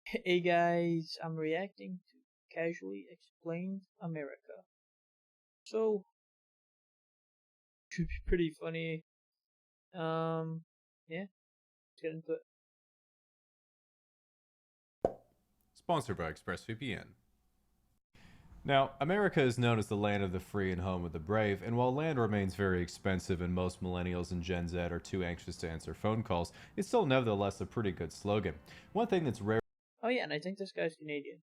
Hey guys, I'm reacting to Casually Explained America. So, should be pretty funny. Yeah, let's get into it. Sponsored by ExpressVPN. Now, America is known as the land of the free and home of the brave, and while land remains very expensive and most millennials and Gen Z are too anxious to answer phone calls, it's still nevertheless a pretty good slogan. One thing that's Oh yeah, and I think this guy's Canadian.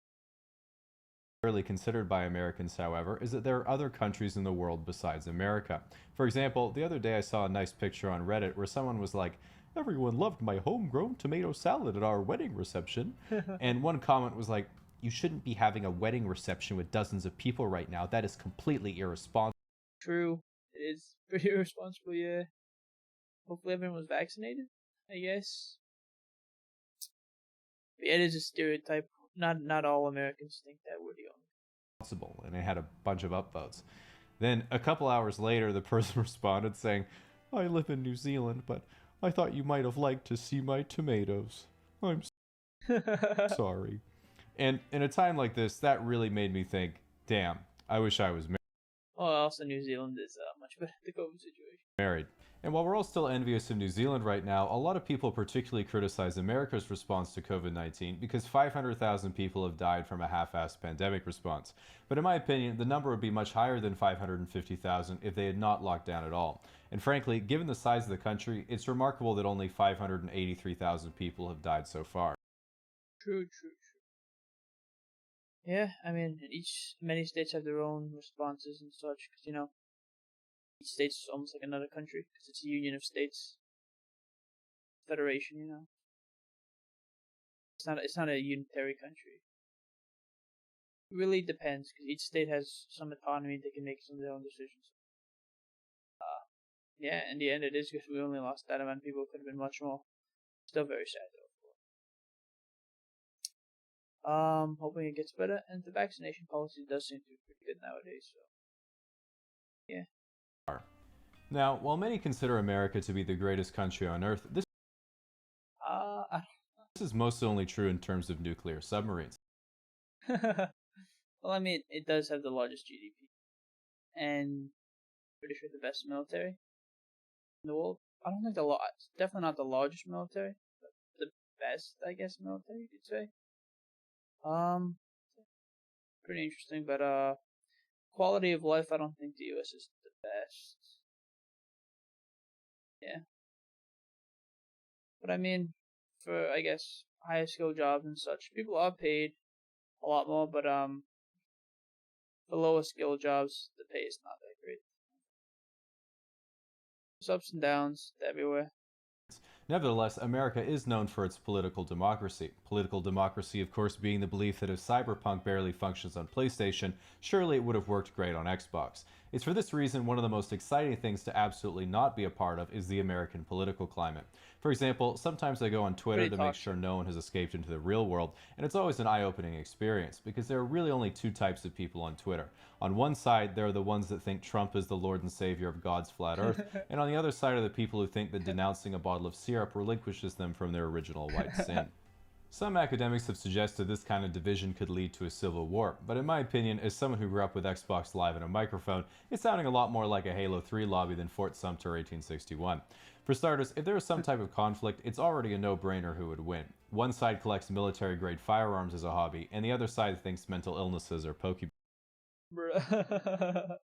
rarely considered by Americans, however, is that there are other countries in the world besides America. For example, the other day I saw a nice picture on Reddit where someone was like, "Everyone loved my homegrown tomato salad at our wedding reception." And one comment was like, "You shouldn't be having a wedding reception with dozens of people right now. That is completely irresponsible." True, it is pretty irresponsible. Yeah. Hopefully everyone was vaccinated. I guess. But yeah, it is a stereotype. Not all Americans think that we're the And it had a bunch of upvotes. Then a couple hours later, the person responded saying, "I live in New Zealand, but I thought you might have liked to see my tomatoes. I'm only. sorry." And in a time like this, that really made me think, damn, I wish I was Oh, also New Zealand is much better the COVID situation. married. And while we're all still envious of New Zealand right now, a lot of people particularly criticize America's response to COVID 19 because 500,000 people have died from a half assed pandemic response. But in my opinion, the number would be much higher than 550,000 if they had not locked down at all. And frankly, given the size of the country, it's remarkable that only 583,000 people have died so far. True. Yeah, I mean, many states have their own responses and such, because each state's almost like another country, because it's a union of states, federation. It's not a unitary country. It really depends, because each state has some autonomy; they can make some of their own decisions. Yeah, in the end, it is because we only lost that amount of people. It could have been much more. Still very sad though. Hoping it gets better, and the vaccination policy does seem to be pretty good nowadays. So, yeah. Now, while many consider America to be the greatest country on earth, Uh, this is mostly only true in terms of nuclear submarines. well, I mean, it does have the largest GDP, and pretty sure the best military in the world. I don't think definitely not the largest military, but the best, I guess, military you could say. Um, Pretty interesting, but quality of life, I don't think the U.S. is the best. Yeah, but I mean, for I guess higher skill jobs and such, people are paid a lot more, but for lower skill jobs, the pay is not that great. There's ups and downs everywhere. Nevertheless, America is known for its political democracy. Political democracy, of course, being the belief that if Cyberpunk barely functions on PlayStation, surely it would have worked great on Xbox. It's for this reason one of the most exciting things to absolutely not be a part of is the American political climate. For example, sometimes I go on Twitter Pretty to make sure toxic. no one has escaped into the real world, and it's always an eye opening experience because there are really only two types of people on Twitter. On one side, there are the ones that think Trump is the Lord and Savior of God's flat earth, and on the other side are the people who think that denouncing a bottle of syrup relinquishes them from their original white sin. Some academics have suggested this kind of division could lead to a civil war, but in my opinion, as someone who grew up with Xbox Live and a microphone, it's sounding a lot more like a Halo 3 lobby than Fort Sumter 1861. For starters, if there is some type of conflict, it's already a no-brainer who would win. One side collects military-grade firearms as a hobby, and the other side thinks mental illnesses are Pokemon Bruh.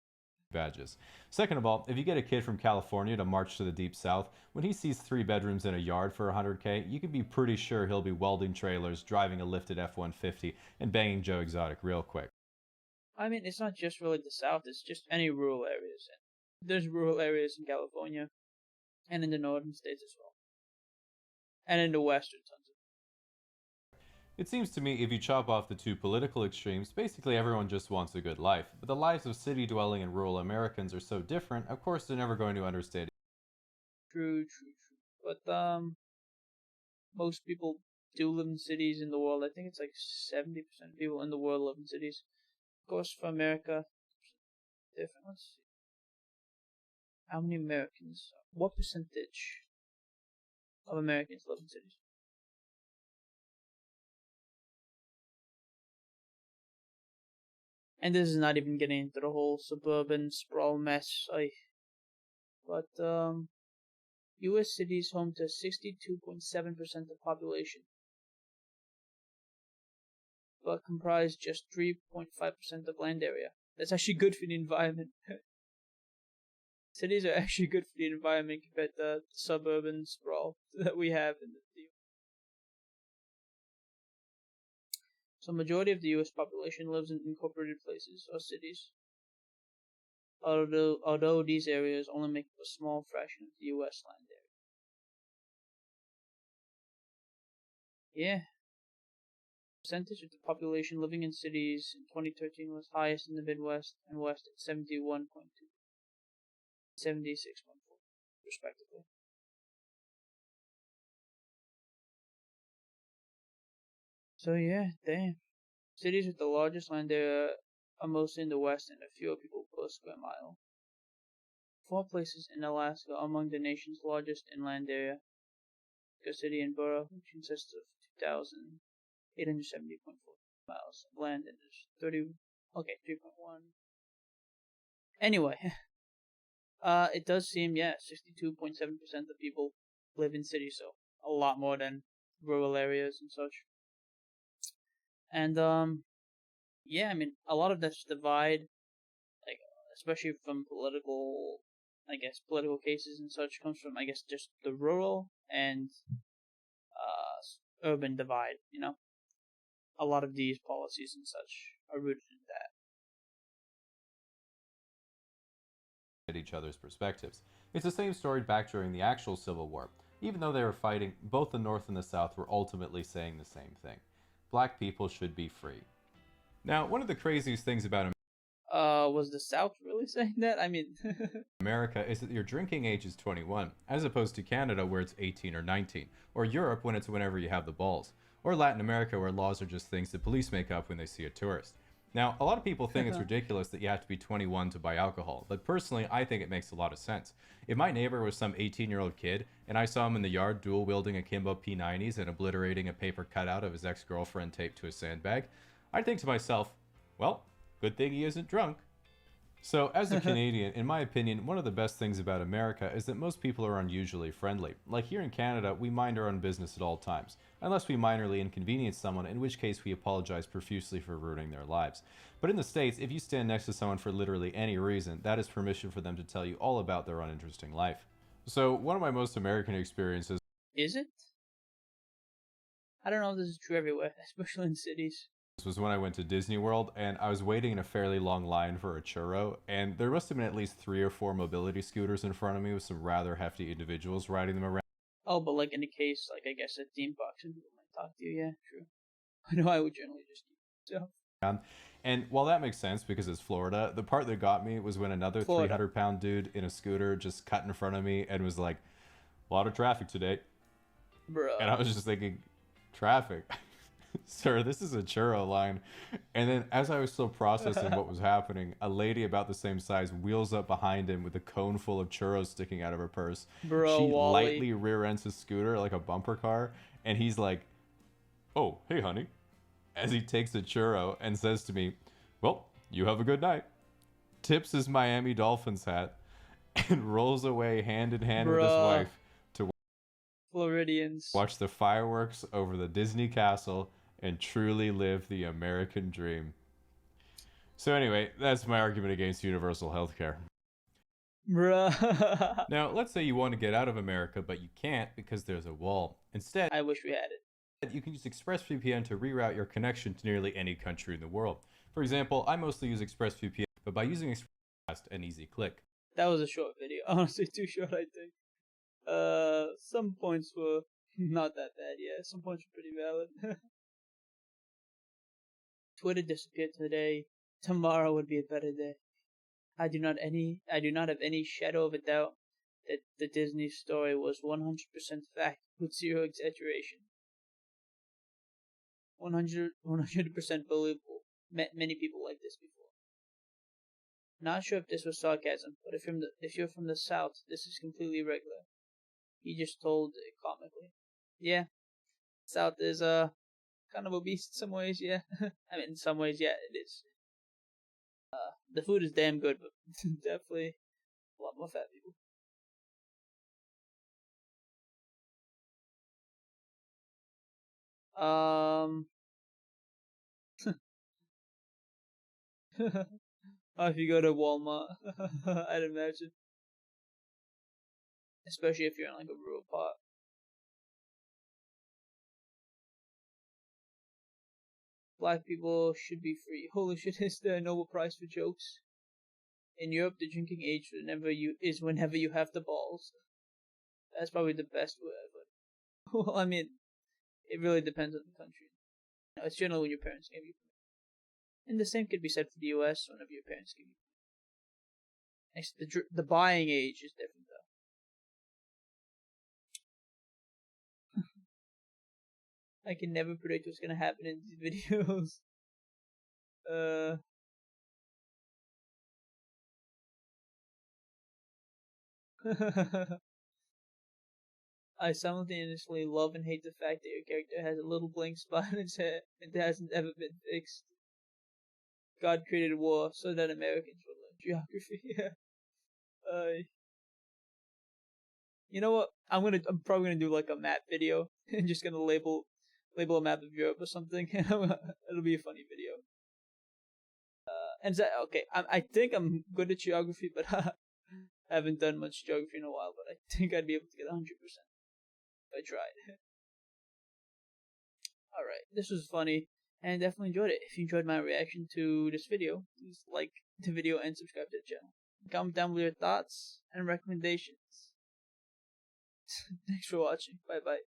badges. Second of all, if you get a kid from California to march to the deep south, when he sees 3 bedrooms in a yard for 100K, you can be pretty sure he'll be welding trailers, driving a lifted F-150, and banging Joe Exotic real quick. I mean, it's not just really the South; it's just any rural areas. There's rural areas in California and in the northern states as well, and in the western tons of. It seems to me if you chop off the two political extremes, basically everyone just wants a good life. But the lives of city dwelling and rural Americans are so different, of course they're never going to understand. True. But most people do live in cities in the world. I think it's like 70% of people in the world live in cities. Of course, for America, different. Let's see. How many Americans? What percentage of Americans live in cities? And this is not even getting into the whole suburban sprawl mess. But U.S. cities home to 62.7% of the population, but comprise just 3.5% of land area. That's actually good for the environment. Cities are actually good for the environment compared to the suburban sprawl that we have in the So majority of the U.S. population lives in incorporated places or cities, although these areas only make up a small fraction of the U.S. land area. Yeah. Percentage of the population living in cities in 2013 was highest in the Midwest and West at 71.2, 76.4, respectively. So yeah, damn. Cities with the largest land area are mostly in the West and have fewer people per square mile. 4 places in Alaska are among the nation's largest in land area. Mexico City and borough, which consists of 2,870.4 miles of land and is 3.1. Anyway, it does seem, 62.7% of people live in cities, so a lot more than rural areas and such. And, I mean, a lot of this divide, like, especially from political cases and such, comes from, just the rural and, urban divide, A lot of these policies and such are rooted in that. At each other's perspectives. It's the same story back during the actual Civil War. Even though they were fighting, both the North and the South were ultimately saying the same thing. Black people should be free. Now, one of the craziest things about was the South really saying that? I mean, America is that your drinking age is 21, as opposed to Canada where it's 18 or 19, or Europe when it's whenever you have the balls, or Latin America where laws are just things the police make up when they see a tourist. Now, a lot of people think it's ridiculous that you have to be 21 to buy alcohol, but personally, I think it makes a lot of sense. If my neighbor was some 18-year-old kid, and I saw him in the yard dual-wielding akimbo P90s and obliterating a paper cutout of his ex-girlfriend taped to a sandbag, I'd think to myself, well, good thing he isn't drunk. So, as a Canadian, in my opinion, one of the best things about America is that most people are unusually friendly. Like here in Canada, we mind our own business at all times, unless we minorly inconvenience someone, in which case we apologize profusely for ruining their lives. But in the States, if you stand next to someone for literally any reason, that is permission for them to tell you all about their uninteresting life. So, one of my most American experiences... Is it? I don't know if this is true everywhere, especially in cities. This was when I went to Disney World, and I was waiting in a fairly long line for a churro, and there must have been at least 3 or 4 mobility scooters in front of me with some rather hefty individuals riding them around. Oh, but like in the case, I guess at theme parks and people might talk to you, yeah, true. I know I would generally just keep myself. And while that makes sense because it's Florida, the part that got me was when another 300-pound dude in a scooter just cut in front of me and was like, a lot of traffic today. Bro. And I was just thinking, traffic? Sir, this is a churro line. And then as I was still processing what was happening, a lady about the same size wheels up behind him with a cone full of churros sticking out of her purse. Bro, she Wally. lightly rear ends his scooter like a bumper car, and he's like, oh, hey honey, as he takes a churro and says to me, well, you have a good night, tips his Miami Dolphins hat, and rolls away hand in hand with his wife to Floridians watch the fireworks over the Disney castle and truly live the American dream. So anyway, that's my argument against universal health care. Bruh. Now, let's say you want to get out of America, but you can't because there's a wall. Instead, I wish we had it. You can use ExpressVPN to reroute your connection to nearly any country in the world. For example, I mostly use ExpressVPN, but by using ExpressVPN, an easy click. That was a short video. Honestly, too short, I think. Some points were not that bad, yeah. Some points were pretty valid. Twitter disappeared today. Tomorrow would be a better day. I do not have any shadow of a doubt that the Disney story was 100% fact with zero exaggeration. 100% believable. Met many people like this before. Not sure if this was sarcasm, but if you're from the South, this is completely regular. He just told it comically. Yeah, South is kind of obese in some ways, yeah. I mean, in some ways, yeah, it is. The food is damn good, but definitely a lot more fat people. If you go to Walmart, I'd imagine. Especially if you're in like a rural part. Black people should be free. Holy shit, is there a Nobel Prize for jokes? In Europe, the drinking age is whenever you have the balls. That's probably the best word ever. Well, I mean, it really depends on the country. No, it's generally when your parents give you. And the same could be said for the US, whenever your parents give you. Next, the buying age is different though. I can never predict what's gonna happen in these videos. I simultaneously love and hate the fact that your character has a little blank spot in its head and it hasn't ever been fixed. God created war so that Americans would learn geography. Yeah. You know what? I'm probably gonna do like a map video and just gonna label a map of Europe or something. It'll be a funny video. And so, okay, I think I'm good at geography, but I haven't done much geography in a while. But I think I'd be able to get 100% if I tried. All right, this was funny and definitely enjoyed it. If you enjoyed my reaction to this video, please like the video and subscribe to the channel. Comment down with your thoughts and recommendations. Thanks for watching. Bye bye.